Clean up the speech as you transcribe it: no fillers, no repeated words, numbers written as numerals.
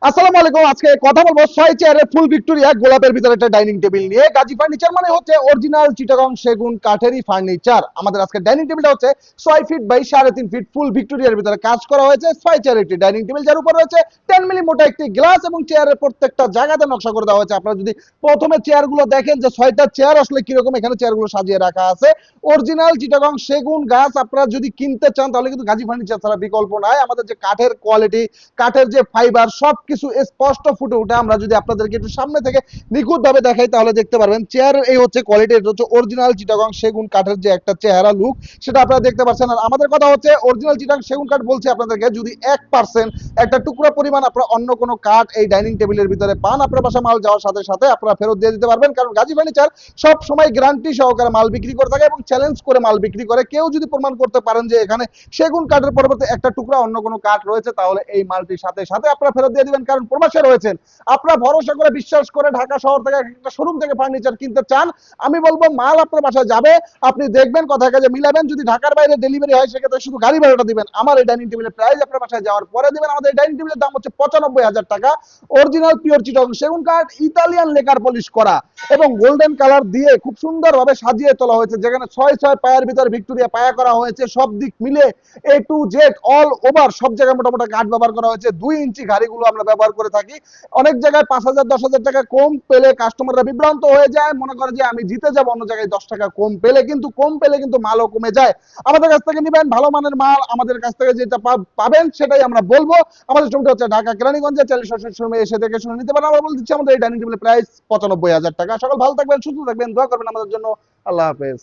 আসসালামু আলাইকুম। আজকে কথা বলবো 6 চেয়ারের ফুল ভিক্টোরিয়া গোলাপের ভিতরে একটা ডাইনিং টেবিল নিয়ে। গাজী ফার্নিচার মানে হচ্ছে অরিজিনাল চিটাগং সেগুন কাঠেরই ফার্নিচার। আমাদের আজকে ডাইনিং টেবিলটা হচ্ছে 6 ফিট বাই 3.5 ফিট ফুল ভিক্টোরিয়ার ভিতরে কাজ করা হয়েছে। 6 চেয়ারের একটি ডাইনিং টেবিল, যার উপর রয়েছে 10 মিলি মোটা একটি গ্লাস এবং চেয়ারের প্রত্যেকটা জায়গাতে নকশা করে দেওয়া হয়েছে। আপনারা যদি প্রথমে চেয়ারগুলো দেখেন যে 6টা চেয়ার আসলে কিরকম এখানে চেয়ারগুলো সাজিয়ে রাখা আছে, অরিজিনাল চিটাগং সেগুন গাছ। আপনারা যদি কিনতে চান তাহলে কিন্তু গাজী ফার্নিচার ছাড়া বিকল্প নাই। আমাদের যে কাঠের কোয়ালিটি, কাঠের যে ফাইবার, সবকিছু স্পষ্ট ফুটে ওঠে। আমরা যদি আপনাদেরকে একটু সামনে থেকে নিখুঁত ভাবে দেখাই তাহলে দেখতে পারবেন চেয়ারের এই হচ্ছে কোয়ালিটি। এটা হচ্ছে অরিজিনাল চিটাগং সেগুন কাঠের যে একটা চেহারা লুক, সেটা আপনারা দেখতে পাচ্ছেন। আর আমাদের কথা হচ্ছে অরিজিনাল চিটাগং সেগুন কাঠ বলছি আপনাদেরকে, যদি 1% একটা টুকরা পরিমাণ আপনারা অন্য কোনো কাঠ এই ডাইনিং টেবিলের ভিতরে পান, আপনার বাসা মাল যাওয়ার সাথে সাথে আপনারা ফেরত দিয়ে দিতে পারবেন। কারণ গাজী ফার্নিচার সব সময় গ্যারান্টি সহকারে মাল বিক্রি করে থাকে এবং চ্যালেঞ্জ করে মাল বিক্রি করে। কেউ যদি প্রমাণ করতে পারেন যে এখানে সেগুন কাঠের পরিবর্তে একটা টুকরা অন্য কোনো কাঠ রয়েছে, তাহলে এই মালটির সাথে সাথে আপনারা ফেরত দিয়ে দিবেন। কারণ প্রবাসে রয়েছেন, আপনারা ভরসা করে বিশ্বাস করে ঢাকা শহর থেকে একটা শোরুম থেকে ফার্নিচার কিনতে চান, আমি বলবো মাল আপনার বাসায় যাবে, আপনি দেখবেন কথা কাজে মিলাবেন। যদি ঢাকার বাইরে ডেলিভারি হয় সেক্ষেত্রে শুধু গাড়ি ভাড়াটা দিবেন। আমার এই ডাইনিং টেবিলের প্রাইস আপনার বাসায় যাওয়ার পরে দিবেন। আমাদের এই ডাইনিং টেবিলের দাম হচ্ছে 95,000 টাকা। অরিজিনাল পিওর চিটং সেগুন কাঠ, ইতালিয়ান লেকার পলিশ করা এবং গোল্ডেন কালার দিয়ে খুব সুন্দরভাবে সাজিয়ে তোলা হয়েছে, যেখানে 6 পায়ের ভিতরে ভিক্টোরিয়া পায়া করা হয়েছে। সব দিক মিলে A to Z all over সব জায়গায় মোটামুটি কাঠ ব্যবহার করা হয়েছে। 2 ইঞ্চি গাড়িগুলো আমরা ব্যবহার করে থাকি। অনেক জায়গায় 5,000 10,000 টাকা কম পেলে কাস্টমাররা বিভ্রান্ত হয়ে যায়, মনে করে যে আমি জিতে যাব অন্য জায়গায় 10 টাকা কম পেলে, কিন্তু কম পেলে কিন্তু মালও কমে যায়। আমাদের কাছ থেকে নিবেন ভালো মানের মাল, আমাদের কাছ থেকে যেটা পাবেন সেটাই আমরা বলবো। আমাদের শোরুমটা হচ্ছে ঢাকা কেরানীগঞ্জে, 40 এসে দেখে শুনে নিতে পারেন। আমরা বলে দিচ্ছি আমাদের এই ডাইনিং টেবিলের প্রাইস 95,000 টাকা। সকল ভালো থাকবেন, সুস্থ থাকবেন, দোয়া করবেন আমাদের জন্য। আল্লাহ হাফেজ।